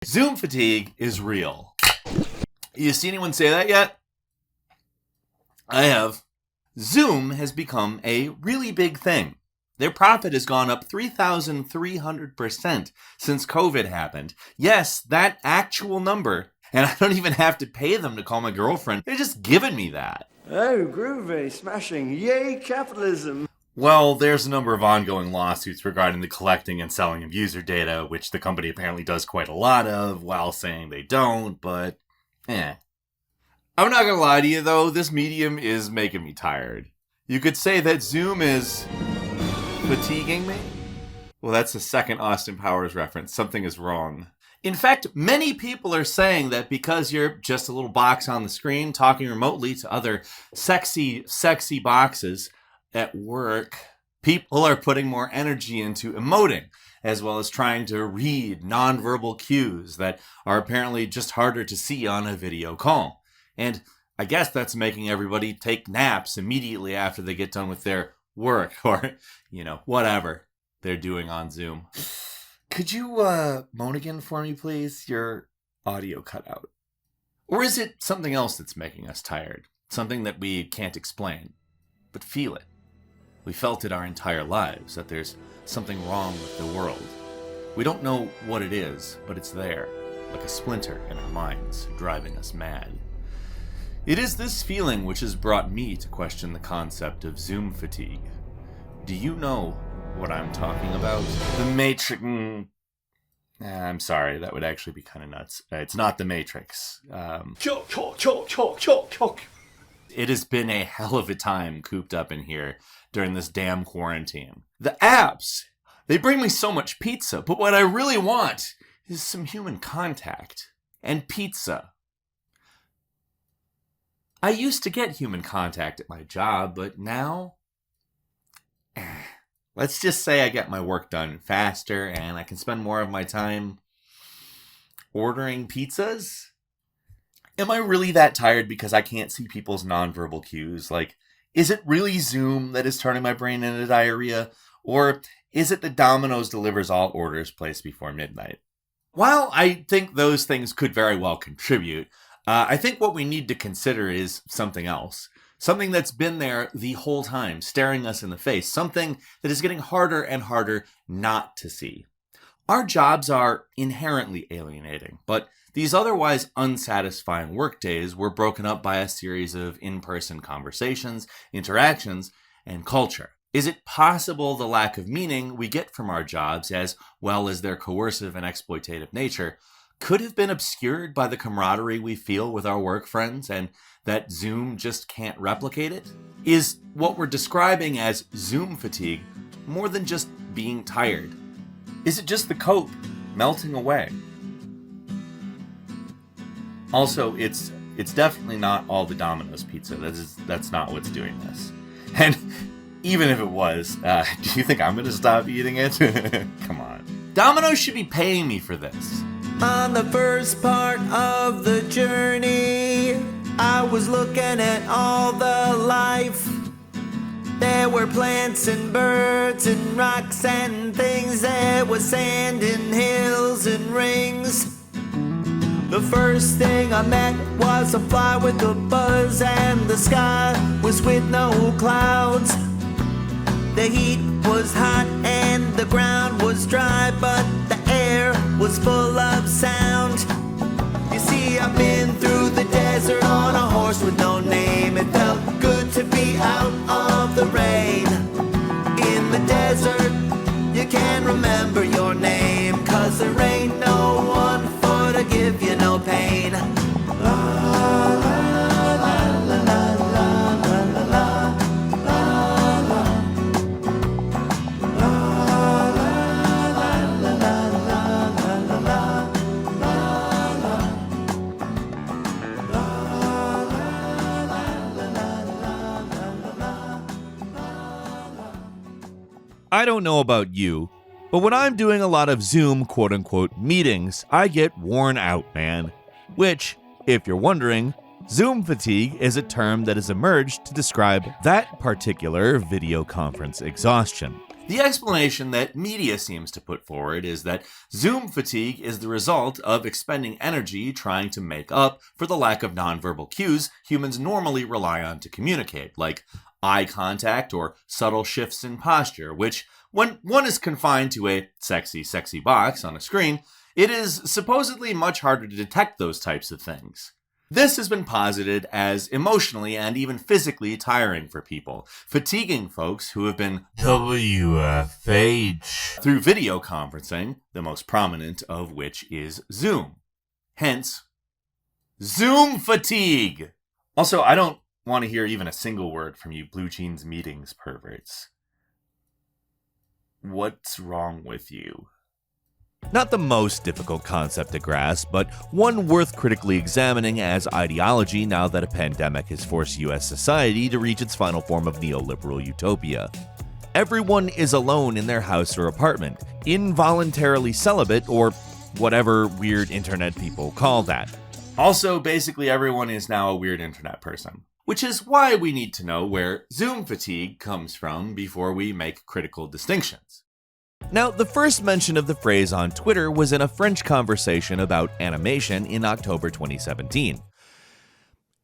Zoom fatigue is real. You see anyone say that yet? I have. Zoom has become a really big thing. Their profit has gone up 3,300% since COVID happened. Yes, that actual number. And I don't even have to pay them to call my girlfriend. They're just giving me that. Oh, groovy, smashing, yay capitalism. Well, there's a number of ongoing lawsuits regarding the collecting and selling of user data, which the company apparently does quite a lot of, while saying they don't, but I'm not gonna lie to you though, this medium is making me tired. You could say that Zoom is fatiguing me? Well, that's the second Austin Powers reference. Something is wrong. In fact, many people are saying that because you're just a little box on the screen talking remotely to other sexy boxes at work, people are putting more energy into emoting, as well as trying to read nonverbal cues that are apparently just harder to see on a video call. And I guess that's making everybody take naps immediately after they get done with their work or, whatever they're doing on Zoom. Could you moan again for me, please? Your audio cut out. Or is it something else that's making us tired? Something that we can't explain, but feel it. We felt it our entire lives, that there's something wrong with the world. We don't know what it is, but it's there, like a splinter in our minds, driving us mad. It is this feeling which has brought me to question the concept of Zoom fatigue. Do you know what I'm talking about? The Matrix... I'm sorry, that would actually be kind of nuts. It's not the Matrix. It has been a hell of a time cooped up in here during this damn quarantine. The apps, they bring me so much pizza, but what I really want is some human contact. And pizza. I used to get human contact at my job, but now... Let's just say I get my work done faster and I can spend more of my time ordering pizzas. Am I really that tired because I can't see people's nonverbal cues? Like, is it really Zoom that is turning my brain into diarrhea? Or is it that Domino's delivers all orders placed before midnight? While I think those things could very well contribute, I think what we need to consider is something else. Something that's been there the whole time, staring us in the face. Something that is getting harder and harder not to see. Our jobs are inherently alienating, but these otherwise unsatisfying workdays were broken up by a series of in-person conversations, interactions, and culture. Is it possible the lack of meaning we get from our jobs, as well as their coercive and exploitative nature, could have been obscured by the camaraderie we feel with our work friends and that Zoom just can't replicate it? Is what we're describing as Zoom fatigue more than just being tired? Is it just the cope melting away? Also, it's definitely not all the Domino's pizza. That's not what's doing this. And even if it was, do you think I'm going to stop eating it? Come on. Domino's should be paying me for this. On the first part of the journey, I was looking at all the life. There were plants and birds and rocks and things. There was sand and hills and rings. The first thing I met was a fly with a buzz, and the sky was with no clouds. The heat was hot and the ground was dry, but the air was full of sound. You see, I've been through the desert on a horse with no name. It felt good to be out of the rain. In the desert, you can't remember your name, 'cause there ain't no one for to give you no pain. La, la, la, la, la, la, la, la, I don't know about you, but when I'm doing a lot of Zoom quote-unquote meetings, I get worn out, man. Which, if you're wondering, Zoom fatigue is a term that has emerged to describe that particular video conference exhaustion. The explanation that media seems to put forward is that Zoom fatigue is the result of expending energy trying to make up for the lack of nonverbal cues humans normally rely on to communicate, like eye contact or subtle shifts in posture, which, when one is confined to a sexy box on a screen, it is supposedly much harder to detect those types of things. This has been posited as emotionally and even physically tiring for people, fatiguing folks who have been WFH through video conferencing, the most prominent of which is Zoom. Hence, Zoom fatigue! Also, I don't want to hear even a single word from you Blue Jeans meetings perverts. What's wrong with you? Not the most difficult concept to grasp, but one worth critically examining as ideology now that a pandemic has forced US society to reach its final form of neoliberal utopia. Everyone is alone in their house or apartment, involuntarily celibate, or whatever weird internet people call that. Also, basically everyone is now a weird internet person, which is why we need to know where Zoom fatigue comes from before we make critical distinctions. Now, the first mention of the phrase on Twitter was in a French conversation about animation in October 2017.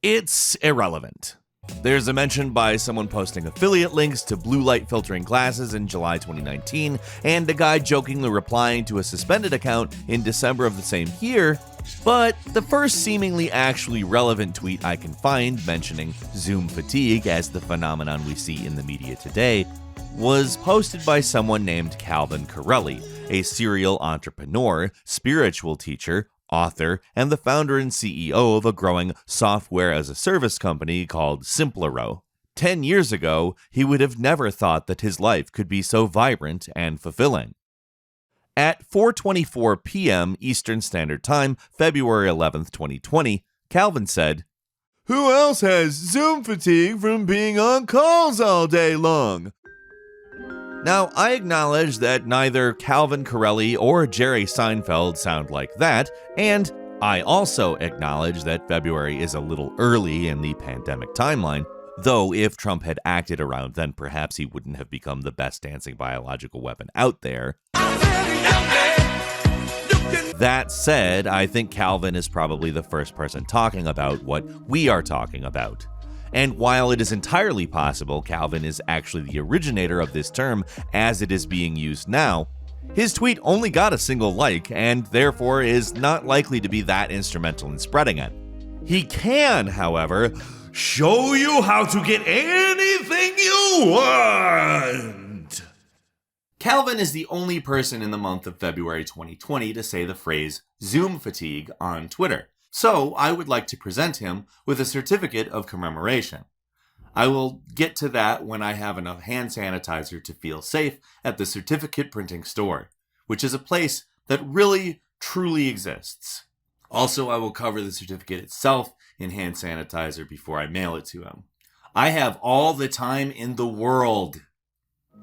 It's irrelevant. There's a mention by someone posting affiliate links to blue light filtering glasses in July 2019, and a guy jokingly replying to a suspended account in December of the same year, but the first seemingly actually relevant tweet I can find mentioning Zoom fatigue as the phenomenon we see in the media today was posted by someone named Calvin Corelli, a serial entrepreneur, spiritual teacher, author, and the founder and CEO of a growing software-as-a-service company called Simplero. 10 years ago, he would have never thought that his life could be so vibrant and fulfilling. At 4:24 p.m. Eastern Standard Time, February 11th, 2020, Calvin said, "Who else has Zoom fatigue from being on calls all day long?" Now, I acknowledge that neither Calvin Corelli or Jerry Seinfeld sound like that, and I also acknowledge that February is a little early in the pandemic timeline, though if Trump had acted around then, perhaps he wouldn't have become the best dancing biological weapon out there. That said, I think Calvin is probably the first person talking about what we are talking about. And while it is entirely possible Calvin is actually the originator of this term as it is being used now, his tweet only got a single like and therefore is not likely to be that instrumental in spreading it. He can, however, show you how to get anything you want. Calvin is the only person in the month of February 2020 to say the phrase Zoom fatigue on Twitter. So I would like to present him with a certificate of commemoration. I will get to that when I have enough hand sanitizer to feel safe at the certificate printing store, which is a place that really, truly exists. Also, I will cover the certificate itself in hand sanitizer before I mail it to him. I have all the time in the world.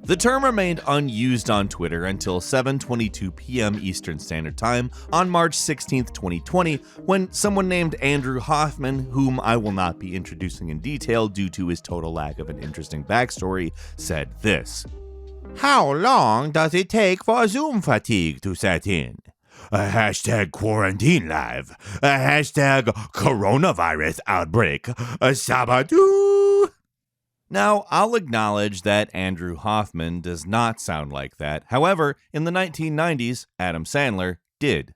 The term remained unused on Twitter until 7:22 p.m. Eastern Standard Time on March 16, 2020, when someone named Andrew Hoffman, whom I will not be introducing in detail due to his total lack of an interesting backstory, said this: "How long does it take for Zoom fatigue to set in? A hashtag quarantine live, a hashtag coronavirus outbreak, a sabadoo." Now, I'll acknowledge that Andrew Hoffman does not sound like that. However, in the 1990s, Adam Sandler did.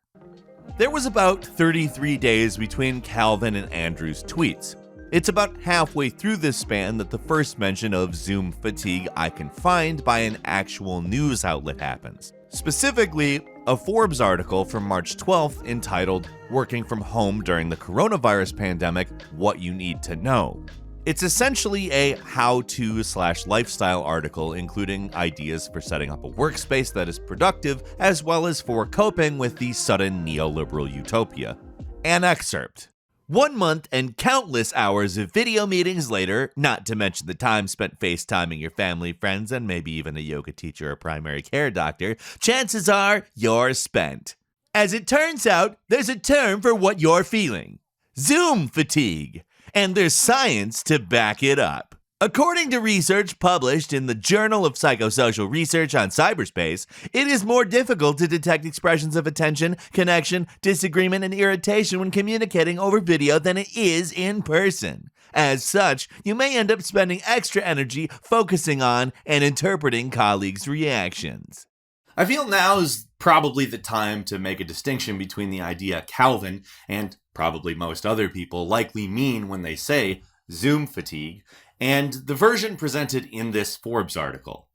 There was about 33 days between Calvin and Andrew's tweets. It's about halfway through this span that the first mention of Zoom fatigue I can find by an actual news outlet happens. Specifically, a Forbes article from March 12th entitled "Working from Home During the Coronavirus Pandemic, What You Need to Know." It's essentially a how-to/lifestyle article including ideas for setting up a workspace that is productive as well as for coping with the sudden neoliberal utopia. An excerpt. 1 month and countless hours of video meetings later, not to mention the time spent FaceTiming your family, friends, and maybe even a yoga teacher or primary care doctor, chances are you're spent. As it turns out, there's a term for what you're feeling. Zoom fatigue. And there's science to back it up. According to research published in the Journal of Psychosocial Research on Cyberspace, it is more difficult to detect expressions of attention, connection, disagreement, and irritation when communicating over video than it is in person. As such, you may end up spending extra energy focusing on and interpreting colleagues' reactions. I feel now is probably the time to make a distinction between the idea Calvin, and probably most other people, likely mean when they say Zoom fatigue, and the version presented in this Forbes article.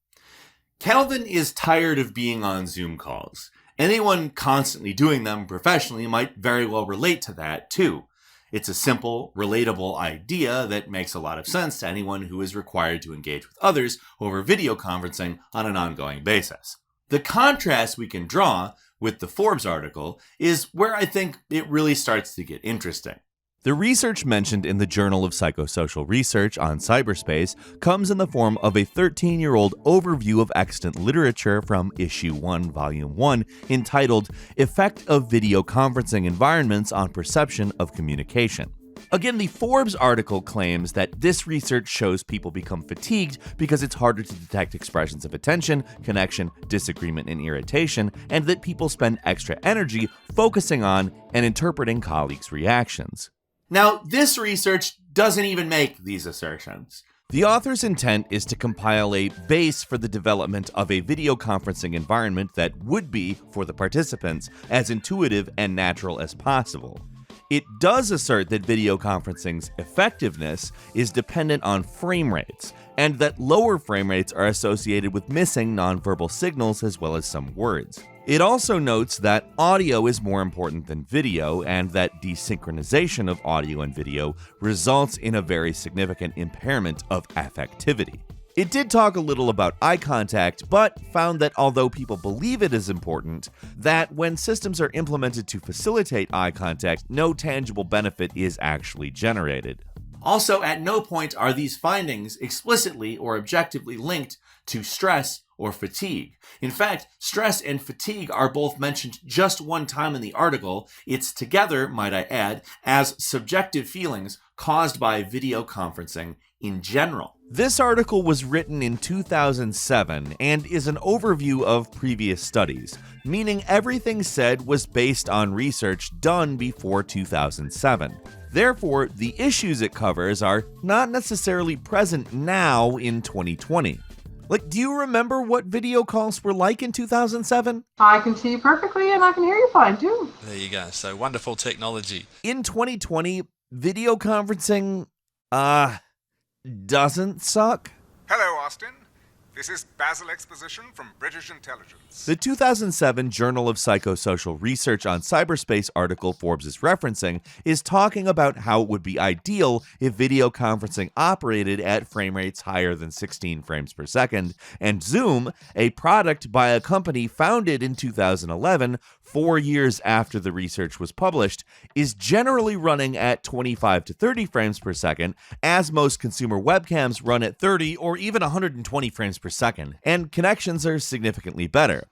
Calvin is tired of being on Zoom calls. Anyone constantly doing them professionally might very well relate to that, too. It's a simple, relatable idea that makes a lot of sense to anyone who is required to engage with others over video conferencing on an ongoing basis. The contrast we can draw with the Forbes article is where I think it really starts to get interesting. The research mentioned in the Journal of Psychosocial Research on Cyberspace comes in the form of a 13-year-old overview of extant literature from Issue 1, Volume 1, entitled Effect of Video Conferencing Environments on Perception of Communication. Again, the Forbes article claims that this research shows people become fatigued because it's harder to detect expressions of attention, connection, disagreement, and irritation, and that people spend extra energy focusing on and interpreting colleagues' reactions. Now, this research doesn't even make these assertions. The author's intent is to compile a base for the development of a video conferencing environment that would be, for the participants, as intuitive and natural as possible. It does assert that video conferencing's effectiveness is dependent on frame rates, and that lower frame rates are associated with missing nonverbal signals as well as some words. It also notes that audio is more important than video, and that desynchronization of audio and video results in a very significant impairment of affectivity. It did talk a little about eye contact, but found that although people believe it is important, that when systems are implemented to facilitate eye contact, no tangible benefit is actually generated. Also, at no point are these findings explicitly or objectively linked to stress or fatigue. In fact, stress and fatigue are both mentioned just one time in the article. It's together, might I add, as subjective feelings caused by video conferencing in general. This article was written in 2007 and is an overview of previous studies, meaning everything said was based on research done before 2007. Therefore, the issues it covers are not necessarily present now in 2020. Do you remember what video calls were like in 2007? I can see you perfectly and I can hear you fine too. There you go. So wonderful technology. In 2020, video conferencing, doesn't suck. Hello, Austin. This is Basil Exposition from British Intelligence. The 2007 Journal of Psychosocial Research on Cyberspace article Forbes is referencing is talking about how it would be ideal if video conferencing operated at frame rates higher than 16 frames per second, and Zoom, a product by a company founded in 2011, 4 years after the research was published, is generally running at 25 to 30 frames per second, as most consumer webcams run at 30 or even 120 frames per second, and connections are significantly better.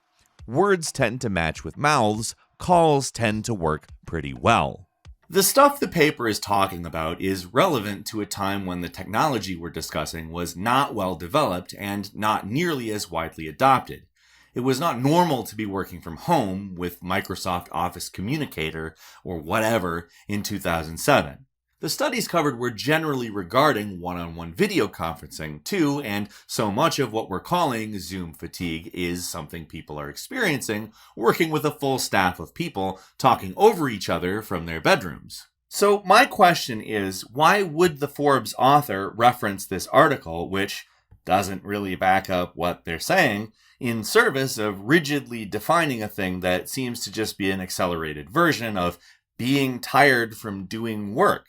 Words tend to match with mouths, calls tend to work pretty well. The stuff the paper is talking about is relevant to a time when the technology we're discussing was not well developed and not nearly as widely adopted. It was not normal to be working from home with Microsoft Office Communicator or whatever in 2007. The studies covered were generally regarding one-on-one video conferencing too, and so much of what we're calling Zoom fatigue is something people are experiencing working with a full staff of people talking over each other from their bedrooms. So my question is, why would the Forbes author reference this article, which doesn't really back up what they're saying, in service of rigidly defining a thing that seems to just be an accelerated version of being tired from doing work?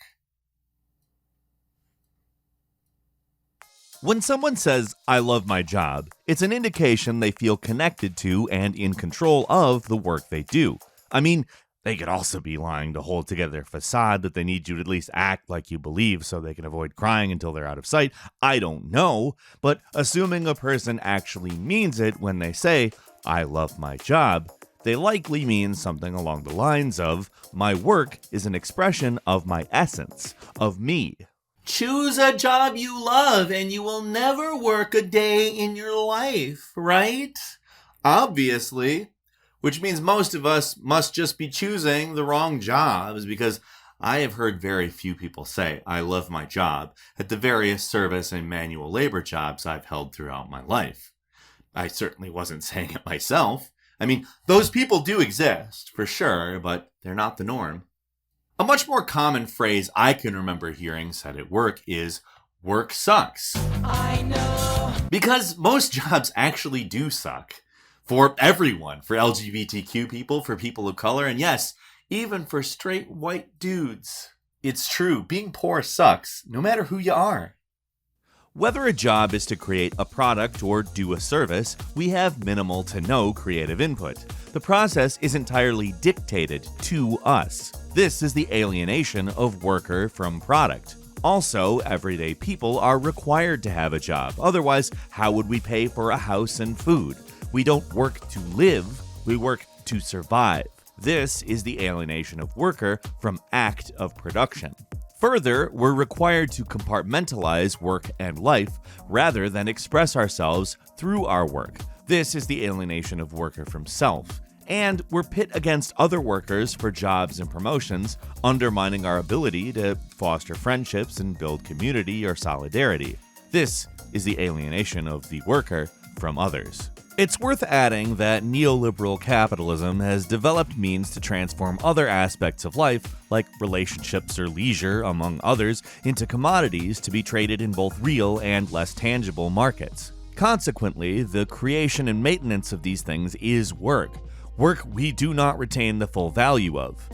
When someone says, "I love my job," it's an indication they feel connected to and in control of the work they do. I mean, they could also be lying to hold together their facade that they need you to at least act like you believe so they can avoid crying until they're out of sight. I don't know, but assuming a person actually means it when they say, "I love my job," they likely mean something along the lines of, "My work is an expression of my essence, of me." Choose a job you love and you will never work a day in your life, right? Obviously. Which means most of us must just be choosing the wrong jobs, because I have heard very few people say, I love my job, at the various service and manual labor jobs I've held throughout my life. I certainly wasn't saying it myself. I mean, those people do exist, for sure, but they're not the norm. A much more common phrase I can remember hearing said at work is, work sucks. I know. Because most jobs actually do suck. For everyone, for LGBTQ people, for people of color, and yes, even for straight white dudes. It's true, being poor sucks, no matter who you are. Whether a job is to create a product or do a service, we have minimal to no creative input. The process is entirely dictated to us. This is the alienation of worker from product. Also, everyday people are required to have a job. Otherwise, how would we pay for a house and food? We don't work to live, we work to survive. This is the alienation of worker from act of production. Further, we're required to compartmentalize work and life rather than express ourselves through our work. This is the alienation of worker from self. And we're pit against other workers for jobs and promotions, undermining our ability to foster friendships and build community or solidarity. This is the alienation of the worker from others. It's worth adding that neoliberal capitalism has developed means to transform other aspects of life, like relationships or leisure, among others, into commodities to be traded in both real and less tangible markets. Consequently, the creation and maintenance of these things is work we do not retain the full value of.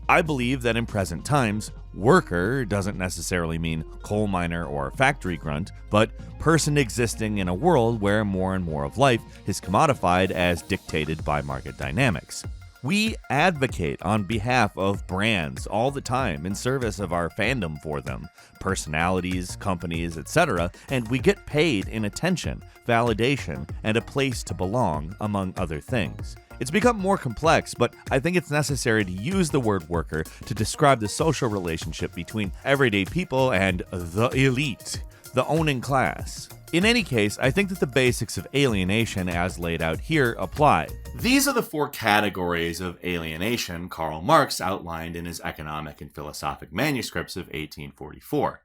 I believe that in present times, worker doesn't necessarily mean coal miner or factory grunt, but person existing in a world where more and more of life is commodified as dictated by market dynamics. We advocate on behalf of brands all the time in service of our fandom for them, personalities, companies, etc., and we get paid in attention, validation, and a place to belong, among other things. It's become more complex, but I think it's necessary to use the word worker to describe the social relationship between everyday people and the elite, the owning class. In any case, I think that the basics of alienation as laid out here apply. These are the four categories of alienation Karl Marx outlined in his economic and philosophic manuscripts of 1844.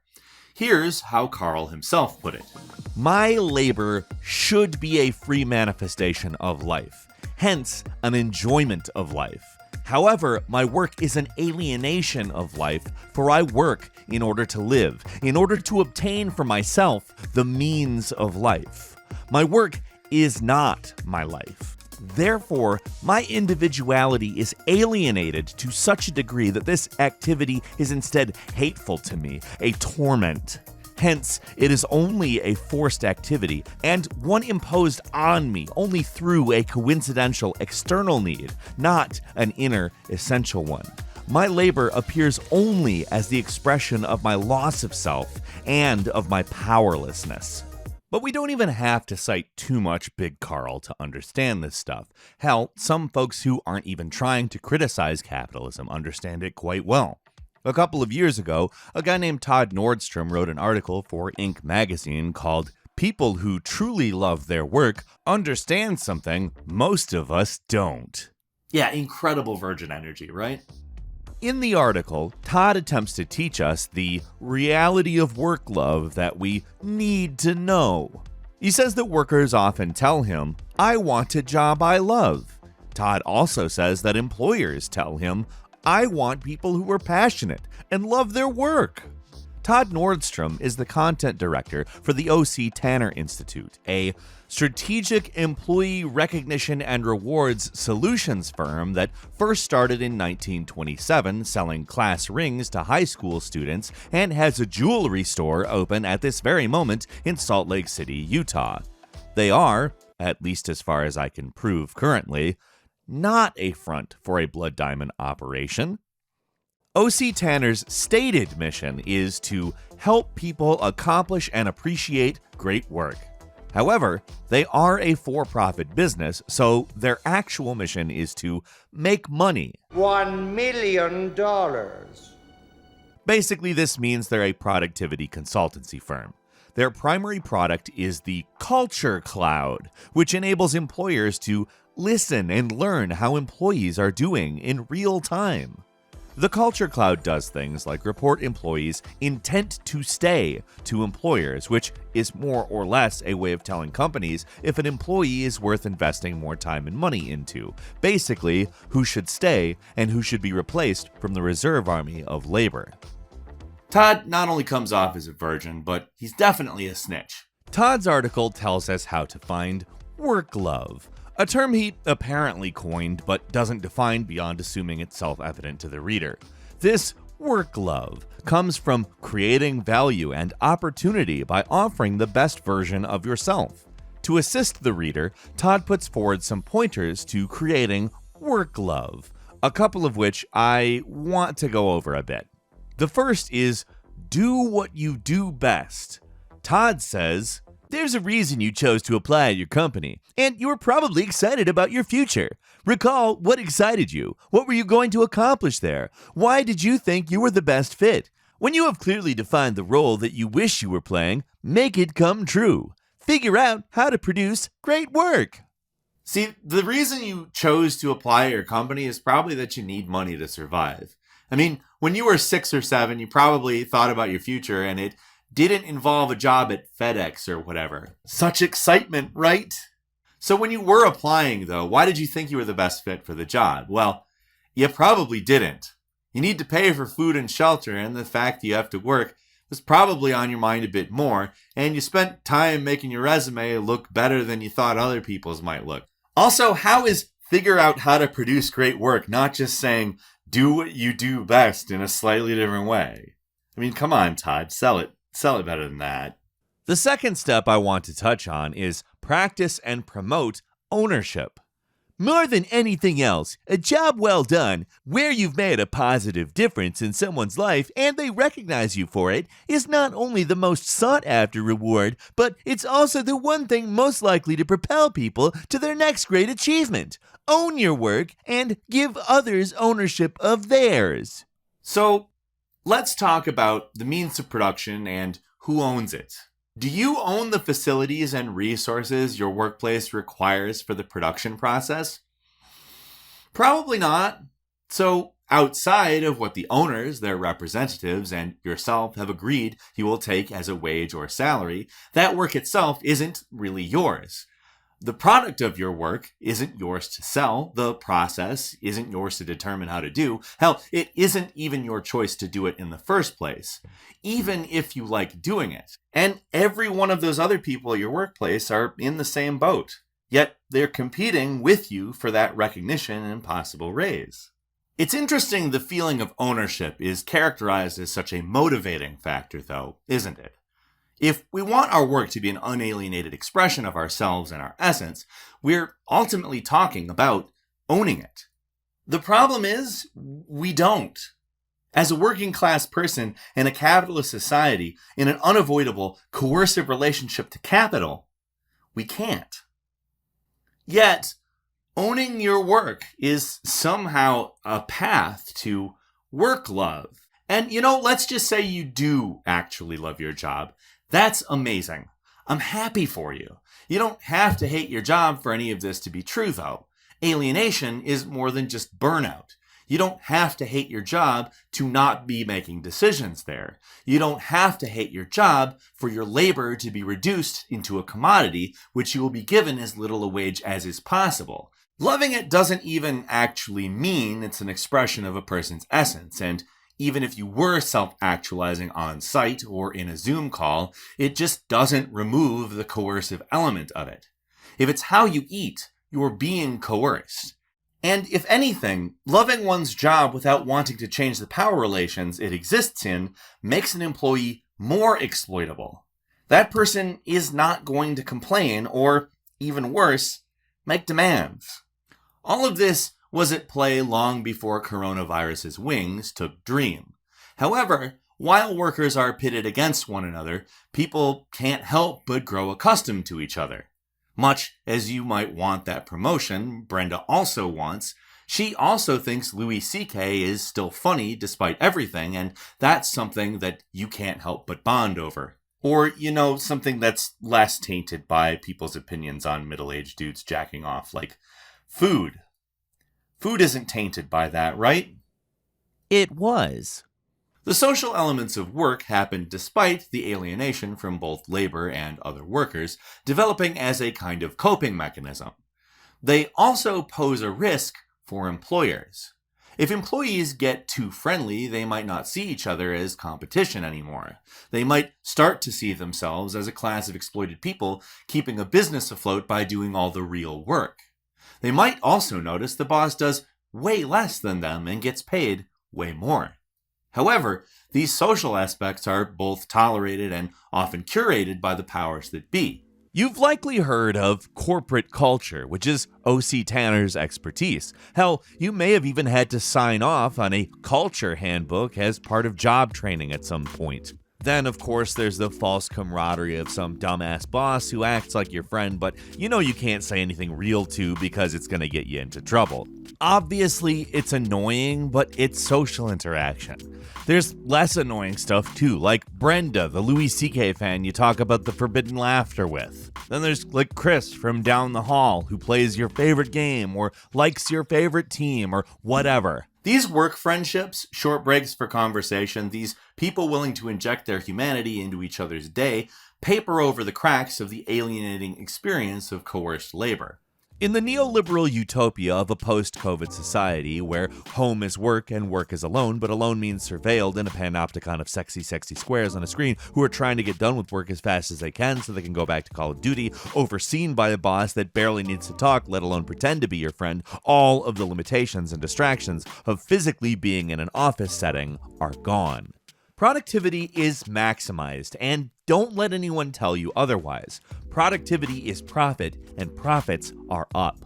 Here's how Karl himself put it. My labor should be a free manifestation of life, hence an enjoyment of life. However, my work is an alienation of life, for I work in order to live, in order to obtain for myself the means of life. My work is not my life. Therefore, my individuality is alienated to such a degree that this activity is instead hateful to me, a torment. Hence, it is only a forced activity, and one imposed on me only through a coincidental external need, not an inner essential one. My labor appears only as the expression of my loss of self and of my powerlessness. But we don't even have to cite too much Big Carl to understand this stuff. Hell, some folks who aren't even trying to criticize capitalism understand it quite well. A couple of years ago, a guy named Todd Nordstrom wrote an article for Inc. magazine called "People Who Truly Love Their Work Understand Something Most of Us Don't." Yeah, incredible Virgin energy, right? In the article, Todd attempts to teach us the reality of work love that we need to know. He says that workers often tell him, "I want a job I love." Todd also says that employers tell him, "I want people who are passionate and love their work." Todd Nordstrom is the content director for the O.C. Tanner Institute, a strategic employee recognition and rewards solutions firm that first started in 1927 selling class rings to high school students and has a jewelry store open at this very moment in Salt Lake City, Utah. They are, at least as far as I can prove currently, not a front for a Blood Diamond operation. O.C. Tanner's stated mission is to help people accomplish and appreciate great work. However, they are a for-profit business, so their actual mission is to make money. $1 million. Basically, this means they're a productivity consultancy firm. Their primary product is the Culture Cloud, which enables employers to listen and learn how employees are doing in real time. The Culture Cloud does things like report employees' intent to stay to employers, which is more or less a way of telling companies if an employee is worth investing more time and money into. Basically, who should stay and who should be replaced from the reserve army of labor. Todd not only comes off as a virgin, but he's definitely a snitch. Todd's article tells us how to find work love, a term he apparently coined but doesn't define beyond assuming it's self-evident to the reader. This work love comes from creating value and opportunity by offering the best version of yourself. To assist the reader, Todd puts forward some pointers to creating work love, a couple of which I want to go over a bit. The first is, do what you do best. Todd says, there's a reason you chose to apply at your company, and you were probably excited about your future. Recall what excited you. What were you going to accomplish there? Why did you think you were the best fit? When you have clearly defined the role that you wish you were playing, make it come true. Figure out how to produce great work. See, the reason you chose to apply at your company is probably that you need money to survive. I mean, when you were 6 or 7, you probably thought about your future and it didn't involve a job at FedEx or whatever. Such excitement, right? So when you were applying, though, why did you think you were the best fit for the job? Well, you probably didn't. You need to pay for food and shelter, and the fact that you have to work was probably on your mind a bit more, and you spent time making your resume look better than you thought other people's might look. Also, how is figure out how to produce great work not just saying, do what you do best in a slightly different way? I mean, come on, Todd, sell it. Sell it better than that. The second step I want to touch on is practice and promote ownership. More than anything else, a job well done, where you've made a positive difference in someone's life and they recognize you for it, is not only the most sought-after reward, but it's also the one thing most likely to propel people to their next great achievement. Own your work and give others ownership of theirs. So, let's talk about the means of production and who owns it. Do you own the facilities and resources your workplace requires for the production process? Probably not. So, outside of what the owners, their representatives, and yourself have agreed you will take as a wage or salary, that work itself isn't really yours. The product of your work isn't yours to sell. The process isn't yours to determine how to do. Hell, it isn't even your choice to do it in the first place, even if you like doing it. And every one of those other people at your workplace are in the same boat. Yet they're competing with you for that recognition and possible raise. It's interesting the feeling of ownership is characterized as such a motivating factor, though, isn't it? If we want our work to be an unalienated expression of ourselves and our essence, we're ultimately talking about owning it. The problem is, we don't. As a working class person in a capitalist society, in an unavoidable, coercive relationship to capital, we can't. Yet, owning your work is somehow a path to work love. And, let's just say you do actually love your job. That's amazing. I'm happy for you. You don't have to hate your job for any of this to be true, though. Alienation is more than just burnout. You don't have to hate your job to not be making decisions there. You don't have to hate your job for your labor to be reduced into a commodity, which you will be given as little a wage as is possible. Loving it doesn't even actually mean it's an expression of a person's essence, and even if you were self-actualizing on site or in a Zoom call, it just doesn't remove the coercive element of it. If it's how you eat, you're being coerced. And if anything, loving one's job without wanting to change the power relations it exists in makes an employee more exploitable. That person is not going to complain or, even worse, make demands. All of this was at play long before coronavirus's wings took Dream. However, while workers are pitted against one another, people can't help but grow accustomed to each other. Much as you might want that promotion Brenda also wants, She also thinks Louis C.K. is still funny despite everything, and that's something that you can't help but bond over. Or, something that's less tainted by people's opinions on middle-aged dudes jacking off, like food. Food isn't tainted by that, right? It was. The social elements of work happen despite the alienation from both labor and other workers, developing as a kind of coping mechanism. They also pose a risk for employers. If employees get too friendly, they might not see each other as competition anymore. They might start to see themselves as a class of exploited people keeping a business afloat by doing all the real work. They might also notice the boss does way less than them and gets paid way more. However, these social aspects are both tolerated and often curated by the powers that be. You've likely heard of corporate culture, which is O.C. Tanner's expertise. Hell, you may have even had to sign off on a culture handbook as part of job training at some point. Then, of course, there's the false camaraderie of some dumbass boss who acts like your friend, but you can't say anything real to because it's going to get you into trouble. Obviously, it's annoying, but it's social interaction. There's less annoying stuff too, like Brenda, the Louis C.K. fan you talk about the forbidden laughter with. Then there's like Chris from down the hall who plays your favorite game or likes your favorite team or whatever. These work friendships, short breaks for conversation, these people willing to inject their humanity into each other's day, paper over the cracks of the alienating experience of coerced labor. In the neoliberal utopia of a post-COVID society where home is work and work is alone, but alone means surveilled in a panopticon of sexy squares on a screen who are trying to get done with work as fast as they can so they can go back to Call of Duty, overseen by a boss that barely needs to talk, let alone pretend to be your friend, all of the limitations and distractions of physically being in an office setting are gone. Productivity is maximized, and don't let anyone tell you otherwise. Productivity is profit, and profits are up.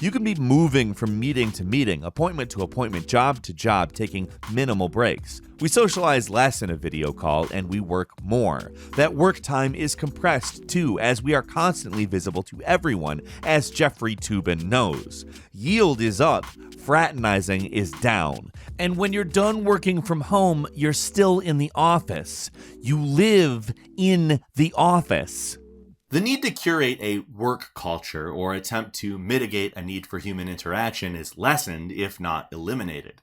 You can be moving from meeting to meeting, appointment to appointment, job to job, taking minimal breaks. We socialize less in a video call, and we work more. That work time is compressed, too, as we are constantly visible to everyone, as Jeffrey Toobin knows. Yield is up, fraternizing is down. And when you're done working from home, you're still in the office. You live in the office. The need to curate a work culture or attempt to mitigate a need for human interaction is lessened, if not eliminated.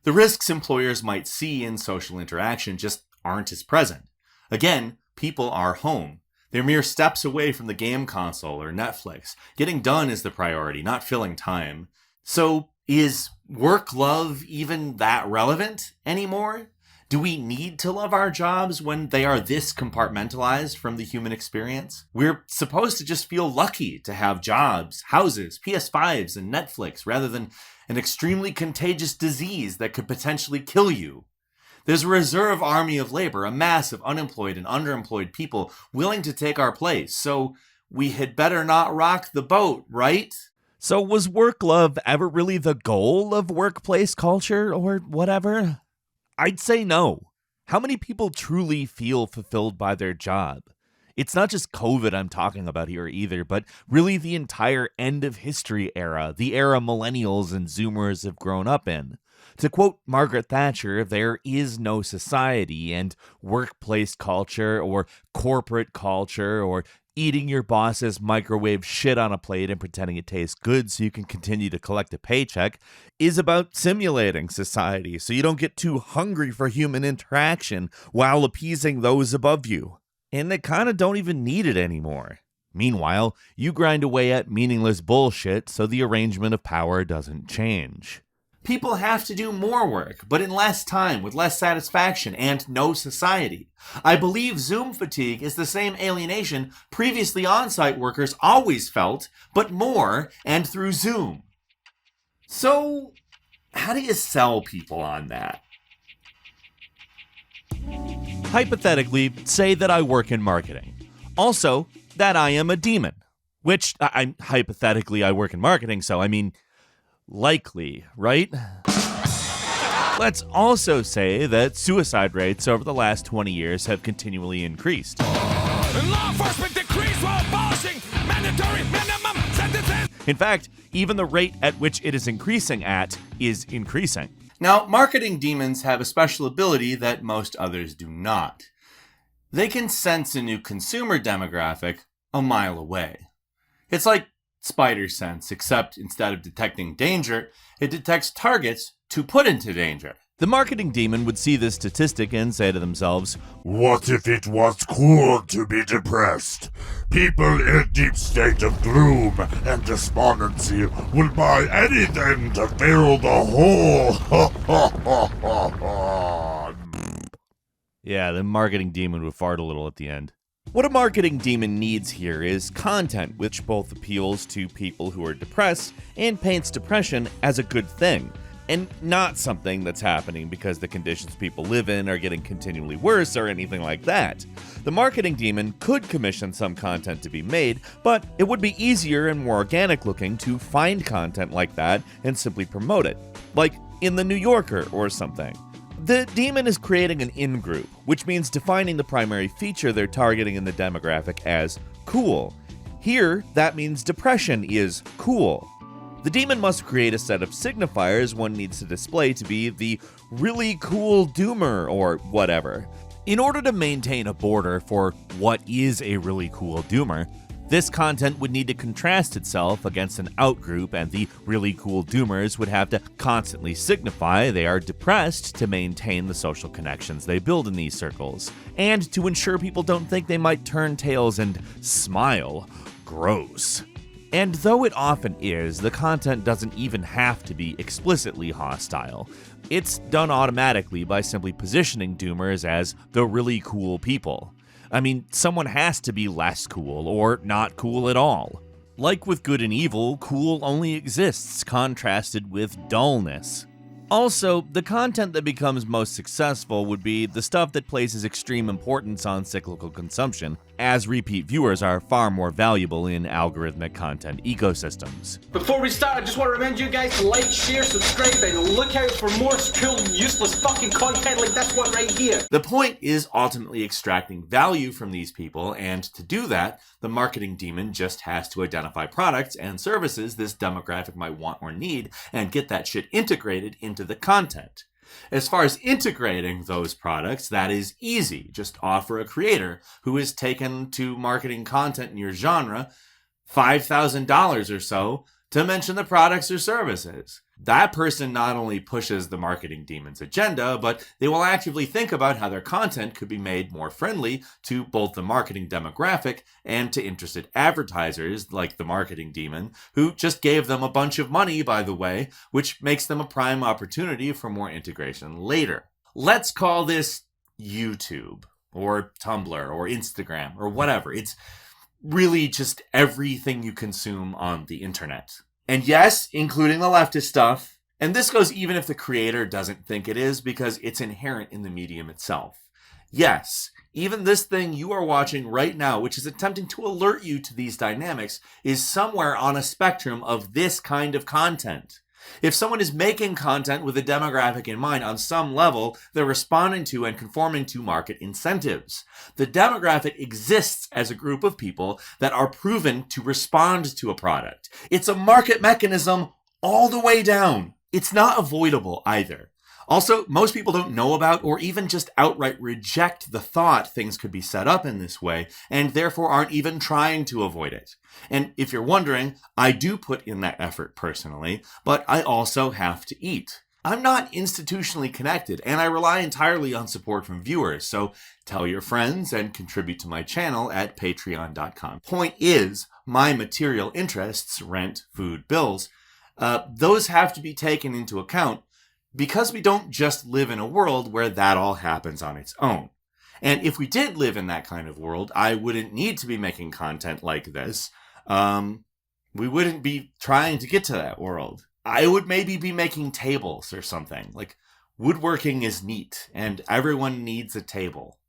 The risks employers might see in social interaction just aren't as present. Again, people are home. They're mere steps away from the game console or Netflix. Getting done is the priority, not filling time. So, is work love even that relevant anymore? Do we need to love our jobs when they are this compartmentalized from the human experience? We're supposed to just feel lucky to have jobs, houses, PS5s, and Netflix rather than an extremely contagious disease that could potentially kill you. There's a reserve army of labor, a mass of unemployed and underemployed people willing to take our place, so we had better not rock the boat, right? So was work love ever really the goal of workplace culture or whatever? I'd say no. How many people truly feel fulfilled by their job? It's not just COVID I'm talking about here either, but really the entire end of history era, the era millennials and Zoomers have grown up in. To quote Margaret Thatcher, there is no society, and workplace culture or corporate culture or eating your boss's microwave shit on a plate and pretending it tastes good so you can continue to collect a paycheck is about simulating society so you don't get too hungry for human interaction while appeasing those above you. And they kind of don't even need it anymore. Meanwhile, you grind away at meaningless bullshit so the arrangement of power doesn't change. People have to do more work, but in less time, with less satisfaction, and no society. I believe Zoom fatigue is the same alienation previously on-site workers always felt, but more, and through Zoom. So, how do you sell people on that? Hypothetically, say that I work in marketing. Also, that I am a demon. Which, hypothetically, I work in marketing, so I mean, likely, right? Let's also say that suicide rates over the last 20 years have continually increased. Law enforcement decrees while abolishing mandatory minimum sentences. In fact, even the rate at which it is increasing at is increasing. Now, marketing demons have a special ability that most others do not. They can sense a new consumer demographic a mile away. It's like spider sense, except instead of detecting danger, it detects targets to put into danger. The marketing demon would see this statistic and say to themselves, What if it was cool to be depressed? People in a deep state of gloom and despondency will buy anything to fill the hole. yeah, the marketing demon would fart a little at the end. What a marketing demon needs here is content which both appeals to people who are depressed and paints depression as a good thing, and not something that's happening because the conditions people live in are getting continually worse or anything like that. The marketing demon could commission some content to be made, but it would be easier and more organic looking to find content like that and simply promote it, like in The New Yorker or something. The demon is creating an in-group, which means defining the primary feature they're targeting in the demographic as cool. Here, that means depression is cool. The demon must create a set of signifiers one needs to display to be the really cool doomer or whatever. In order to maintain a border for what is a really cool doomer, this content would need to contrast itself against an outgroup, and the really cool doomers would have to constantly signify they are depressed to maintain the social connections they build in these circles, and to ensure people don't think they might turn tails and smile. Gross. And though it often is, the content doesn't even have to be explicitly hostile. It's done automatically by simply positioning doomers as the really cool people. I mean, someone has to be less cool or not cool at all. Like with good and evil, cool only exists contrasted with dullness. Also, the content that becomes most successful would be the stuff that places extreme importance on cyclical consumption, as repeat viewers are far more valuable in algorithmic content ecosystems. Before we start, I just want to remind you guys to like, share, subscribe, and look out for more cool, useless fucking content like this one right here. The point is ultimately extracting value from these people, and to do that, the marketing demon just has to identify products and services this demographic might want or need, and get that shit integrated into the content. As far as integrating those products, that is easy. Just offer a creator who has taken to marketing content in your genre $5,000 or so to mention the products or services. That person not only pushes the marketing demon's agenda, but they will actively think about how their content could be made more friendly to both the marketing demographic and to interested advertisers like the marketing demon, who just gave them a bunch of money, by the way, which makes them a prime opportunity for more integration later. Let's call this YouTube or Tumblr or Instagram or whatever. It's really just everything you consume on the internet. And yes, including the leftist stuff. And this goes even if the creator doesn't think it is, because it's inherent in the medium itself. Yes, even this thing you are watching right now, which is attempting to alert you to these dynamics, is somewhere on a spectrum of this kind of content. If someone is making content with a demographic in mind on some level, they're responding to and conforming to market incentives. The demographic exists as a group of people that are proven to respond to a product. It's a market mechanism all the way down. It's not avoidable either. Also, most people don't know about or even just outright reject the thought things could be set up in this way, and therefore aren't even trying to avoid it. And if you're wondering, I do put in that effort personally, but I also have to eat. I'm not institutionally connected, and I rely entirely on support from viewers, so tell your friends and contribute to my channel at patreon.com. Point is, my material interests, rent, food, bills, those have to be taken into account, because we don't just live in a world where that all happens on its own. And if we did live in that kind of world, I wouldn't need to be making content like this. We wouldn't be trying to get to that world. I would maybe be making tables or something. Like, woodworking is neat, and everyone needs a table.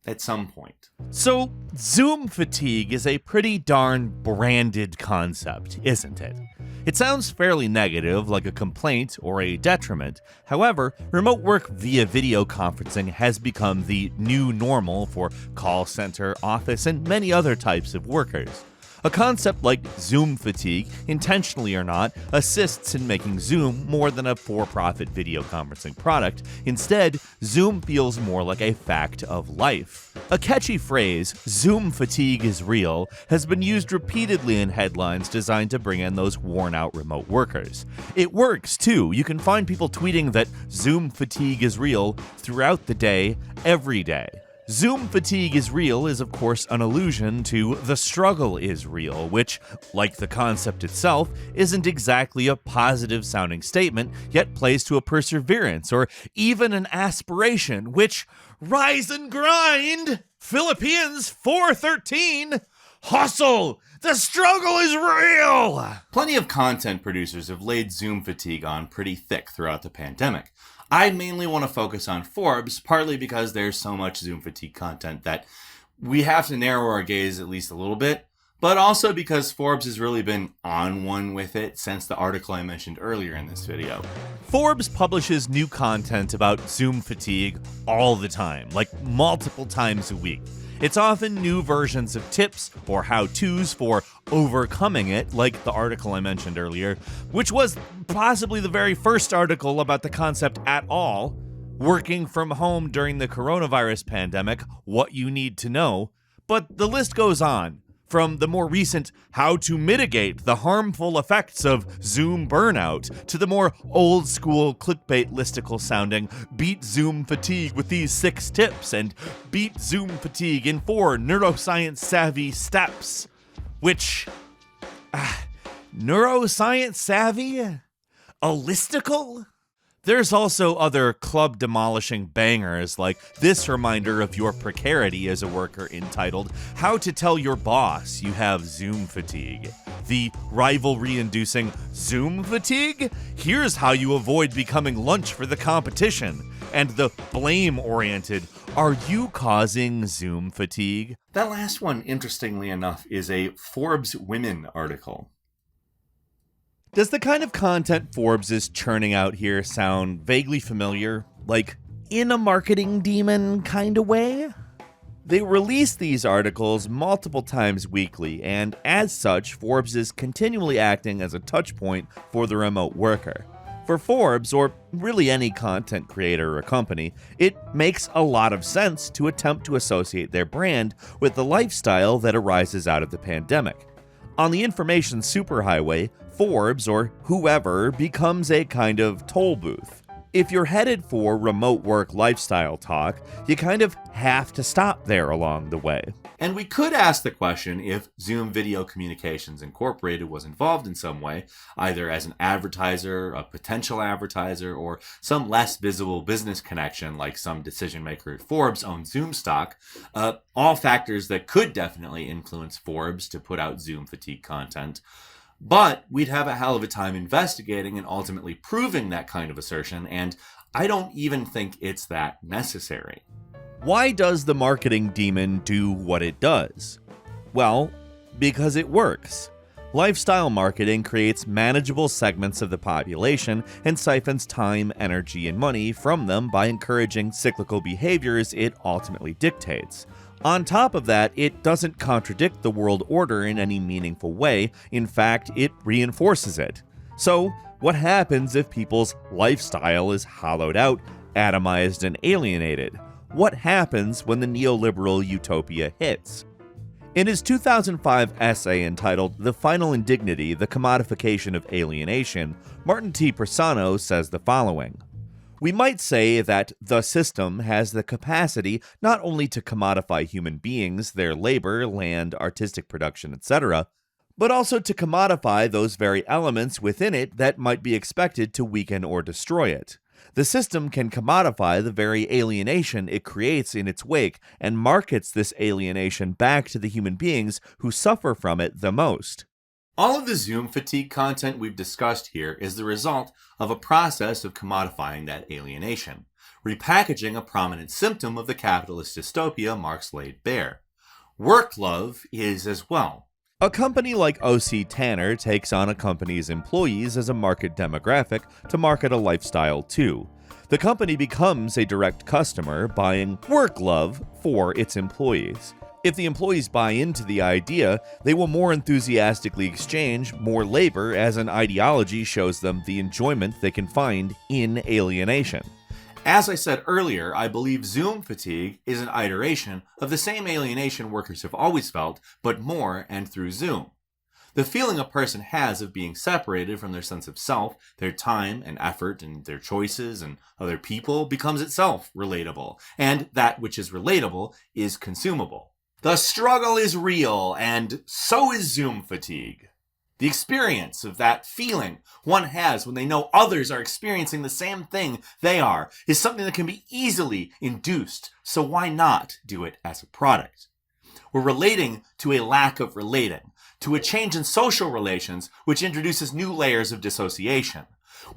At some point. So, Zoom fatigue is a pretty darn branded concept, isn't it? It sounds fairly negative, like a complaint or a detriment. However, remote work via video conferencing has become the new normal for call center, office, and many other types of workers. A concept like Zoom fatigue, intentionally or not, assists in making Zoom more than a for-profit video conferencing product. Instead, Zoom feels more like a fact of life. A catchy phrase, Zoom fatigue is real, has been used repeatedly in headlines designed to bring in those worn-out remote workers. It works, too. You can find people tweeting that Zoom fatigue is real throughout the day, every day. Zoom fatigue is real is, of course, an allusion to the struggle is real, which, like the concept itself, isn't exactly a positive-sounding statement, yet plays to a perseverance or even an aspiration, which, rise and grind! Philippines 413! Hustle! The struggle is real! Plenty of content producers have laid Zoom fatigue on pretty thick throughout the pandemic. I mainly want to focus on Forbes, partly because there's so much Zoom fatigue content that we have to narrow our gaze at least a little bit, but also because Forbes has really been on one with it since the article I mentioned earlier in this video. Forbes publishes new content about Zoom fatigue all the time, like multiple times a week. It's often new versions of tips or how-tos for overcoming it, like the article I mentioned earlier, which was possibly the very first article about the concept at all. Working from home during the coronavirus pandemic, what you need to know. But the list goes on. From the more recent how to mitigate the harmful effects of Zoom burnout to the more old school clickbait listicle sounding beat Zoom fatigue with these 6 tips and beat Zoom fatigue in 4 neuroscience savvy steps. Which, neuroscience savvy? A listicle? There's also other club-demolishing bangers like this reminder of your precarity as a worker entitled How to Tell Your Boss You Have Zoom Fatigue. The rivalry-inducing Zoom fatigue? Here's how you avoid becoming lunch for the competition. And the blame-oriented Are you causing Zoom fatigue? That last one, interestingly enough, is a Forbes Women article. Does the kind of content Forbes is churning out here sound vaguely familiar? Like, in a marketing demon kind of way? They release these articles multiple times weekly, and as such, Forbes is continually acting as a touchpoint for the remote worker. For Forbes, or really any content creator or company, it makes a lot of sense to attempt to associate their brand with the lifestyle that arises out of the pandemic. On the information superhighway, Forbes, or whoever, becomes a kind of toll booth. If you're headed for remote work lifestyle talk, you kind of have to stop there along the way. And we could ask the question if Zoom Video Communications Incorporated was involved in some way, either as an advertiser, a potential advertiser, or some less visible business connection like some decision maker at Forbes owns Zoom stock, all factors that could definitely influence Forbes to put out Zoom fatigue content. But we'd have a hell of a time investigating and ultimately proving that kind of assertion, and I don't even think it's that necessary. Why does the marketing demon do what it does? Well, because it works. Lifestyle marketing creates manageable segments of the population and siphons time, energy, and money from them by encouraging cyclical behaviors it ultimately dictates. On top of that, it doesn't contradict the world order in any meaningful way. In fact, it reinforces it. So, what happens if people's lifestyle is hollowed out, atomized, and alienated? What happens when the neoliberal utopia hits? In his 2005 essay entitled The Final Indignity, The Commodification of Alienation, Martin T. Persano says the following. We might say that the system has the capacity not only to commodify human beings, their labor, land, artistic production, etc., but also to commodify those very elements within it that might be expected to weaken or destroy it. The system can commodify the very alienation it creates in its wake and markets this alienation back to the human beings who suffer from it the most. All of the Zoom fatigue content we've discussed here is the result of a process of commodifying that alienation, repackaging a prominent symptom of the capitalist dystopia Marx laid bare. Work love is as well. A company like O.C. Tanner takes on a company's employees as a market demographic to market a lifestyle too. The company becomes a direct customer, buying work love for its employees. If the employees buy into the idea, they will more enthusiastically exchange more labor as an ideology shows them the enjoyment they can find in alienation. As I said earlier, I believe Zoom fatigue is an iteration of the same alienation workers have always felt, but more and through Zoom. The feeling a person has of being separated from their sense of self, their time and effort and their choices and other people becomes itself relatable, and that which is relatable is consumable. The struggle is real, and so is Zoom fatigue. The experience of that feeling one has when they know others are experiencing the same thing they are is something that can be easily induced, so why not do it as a product? We're relating to a lack of relating, to a change in social relations which introduces new layers of dissociation.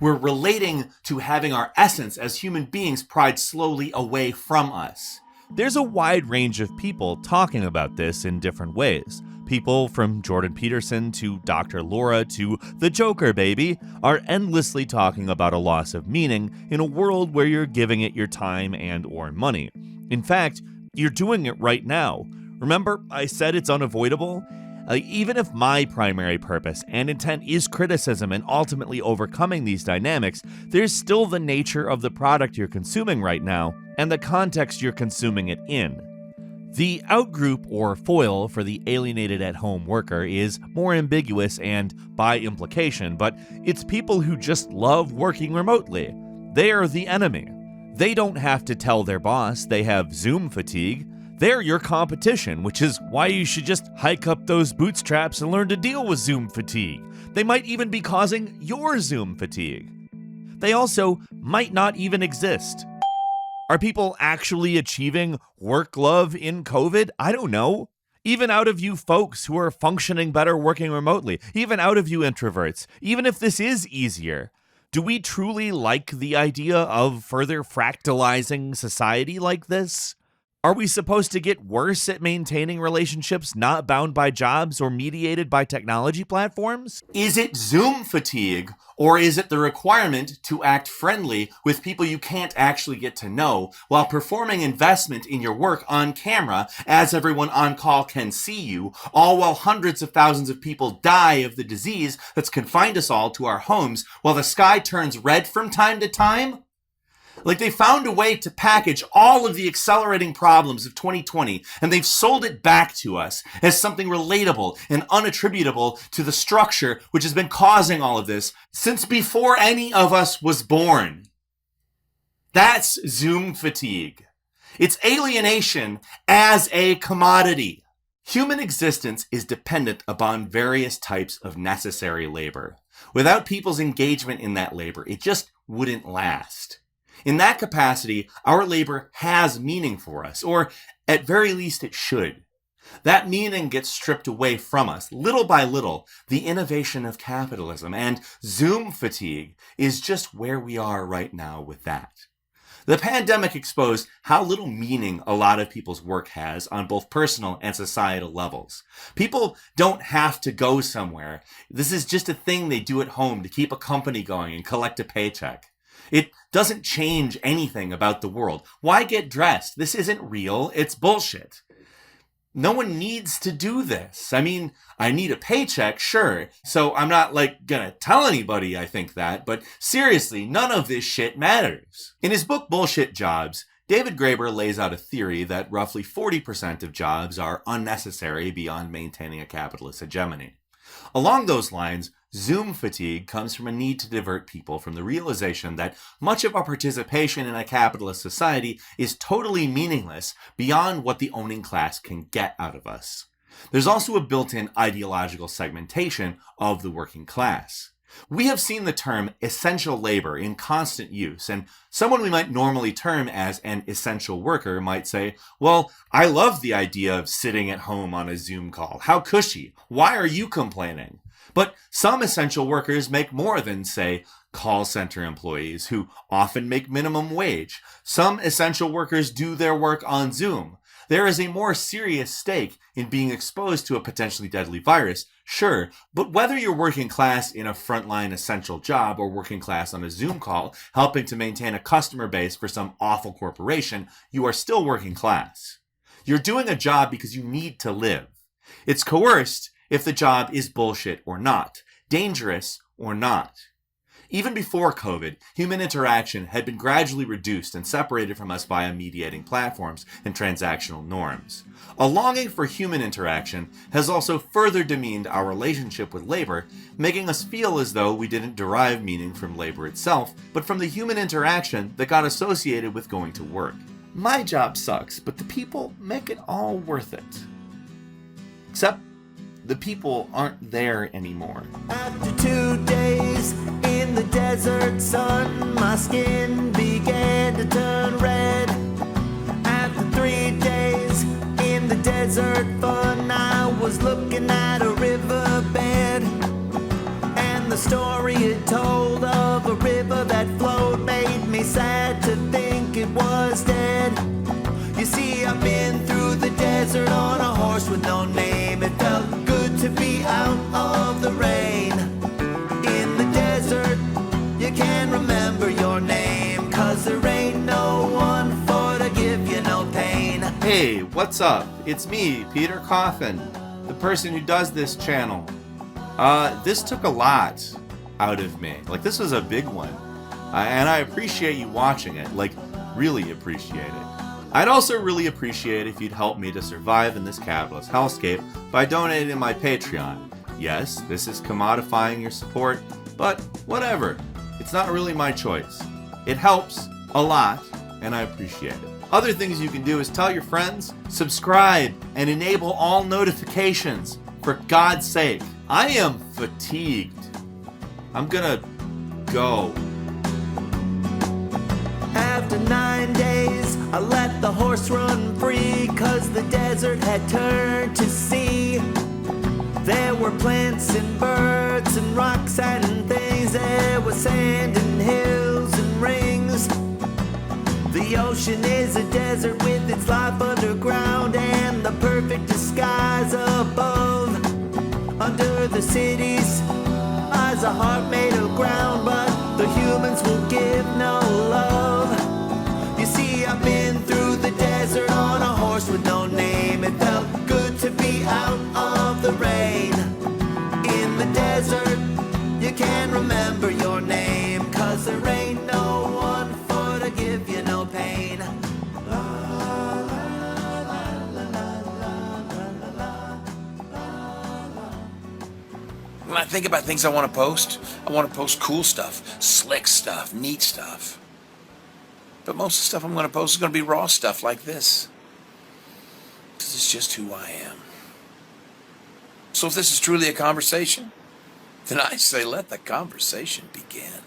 We're relating to having our essence as human beings pried slowly away from us. There's a wide range of people talking about this in different ways. People from Jordan Peterson to Dr. Laura to the Joker baby are endlessly talking about a loss of meaning in a world where you're giving it your time and or money. In fact, you're doing it right now. Remember, I said it's unavoidable? Even if my primary purpose and intent is criticism and ultimately overcoming these dynamics, there's still the nature of the product you're consuming right now and the context you're consuming it in. The outgroup or foil for the alienated at-home worker is more ambiguous and by implication, but it's people who just love working remotely. They are the enemy. They don't have to tell their boss they have Zoom fatigue. They're your competition, which is why you should just hike up those bootstraps and learn to deal with Zoom fatigue. They might even be causing your Zoom fatigue. They also might not even exist. Are people actually achieving work love in COVID? I don't know. Even out of you folks who are functioning better working remotely, even out of you introverts, even if this is easier, do we truly like the idea of further fractalizing society like this? Are we supposed to get worse at maintaining relationships not bound by jobs or mediated by technology platforms? Is it Zoom fatigue, or is it the requirement to act friendly with people you can't actually get to know while performing investment in your work on camera as everyone on call can see you, all while hundreds of thousands of people die of the disease that's confined us all to our homes while the sky turns red from time to time? Like, they found a way to package all of the accelerating problems of 2020, and they've sold it back to us as something relatable and unattributable to the structure which has been causing all of this since before any of us was born. That's Zoom fatigue. It's alienation as a commodity. Human existence is dependent upon various types of necessary labor. Without people's engagement in that labor, it just wouldn't last. In that capacity, our labor has meaning for us, or at very least it should. That meaning gets stripped away from us, little by little, the innovation of capitalism, and Zoom fatigue is just where we are right now with that. The pandemic exposed how little meaning a lot of people's work has on both personal and societal levels. People don't have to go somewhere. This is just a thing they do at home to keep a company going and collect a paycheck. It doesn't change anything about the world. Why get dressed? This isn't real. It's bullshit. No one needs to do this. I mean, I need a paycheck, sure. So I'm not gonna tell anybody I think that, but seriously, none of this shit matters. In his book, Bullshit Jobs, David Graeber lays out a theory that roughly 40% of jobs are unnecessary beyond maintaining a capitalist hegemony. Along those lines, Zoom fatigue comes from a need to divert people from the realization that much of our participation in a capitalist society is totally meaningless beyond what the owning class can get out of us. There's also a built-in ideological segmentation of the working class. We have seen the term essential labor in constant use, and someone we might normally term as an essential worker might say, well, I love the idea of sitting at home on a Zoom call. How cushy. Why are you complaining? But some essential workers make more than, say, call center employees who often make minimum wage. Some essential workers do their work on Zoom. There is a more serious stake in being exposed to a potentially deadly virus, sure, but whether you're working class in a frontline essential job or working class on a Zoom call, helping to maintain a customer base for some awful corporation, you are still working class. You're doing a job because you need to live. It's coerced if the job is bullshit or not, dangerous or not. Even before COVID, human interaction had been gradually reduced and separated from us via mediating platforms and transactional norms. A longing for human interaction has also further demeaned our relationship with labor, making us feel as though we didn't derive meaning from labor itself, but from the human interaction that got associated with going to work. My job sucks, but the people make it all worth it. Except the people aren't there anymore. After 2 days in the desert sun, my skin began to turn red. After 3 days in the desert fun, I was looking at a riverbed. And the story it told of a river that flowed made me sad to think it was dead. You see, I've been through the desert on a horse with no name. It felt good to be out of the rain. In the desert, you can't remember your name, 'cause there ain't no one for to give you no pain. Hey, what's up? It's me, Peter Coffin, the person who does this channel. This took a lot out of me. Like, this was a big one. And I appreciate you watching it. Like, really appreciate it. I'd also really appreciate if you'd help me to survive in this capitalist hellscape by donating to my Patreon. Yes, this is commodifying your support, but whatever. It's not really my choice. It helps a lot, and I appreciate it. Other things you can do is tell your friends, subscribe, and enable all notifications. For God's sake, I am fatigued. I'm gonna go. After 9 days, I let the horse run free, 'cause the desert had turned to sea. There were plants and birds and rocks and things. There was sand and hills and rings. The ocean is a desert with its life underground and the perfect disguise above. Under the cities lies a heart made of ground, but the humans will give no love. You see, I've been through the desert on a horse with no name. It felt good to be out of the rain. In the desert, you can't remember your name, 'cause there ain't no one for to give you no pain. When I think about things I want to post cool stuff, slick stuff, neat stuff. But most of the stuff I'm going to post is going to be raw stuff like this. Because it's just who I am. So if this is truly a conversation, then I say let the conversation begin.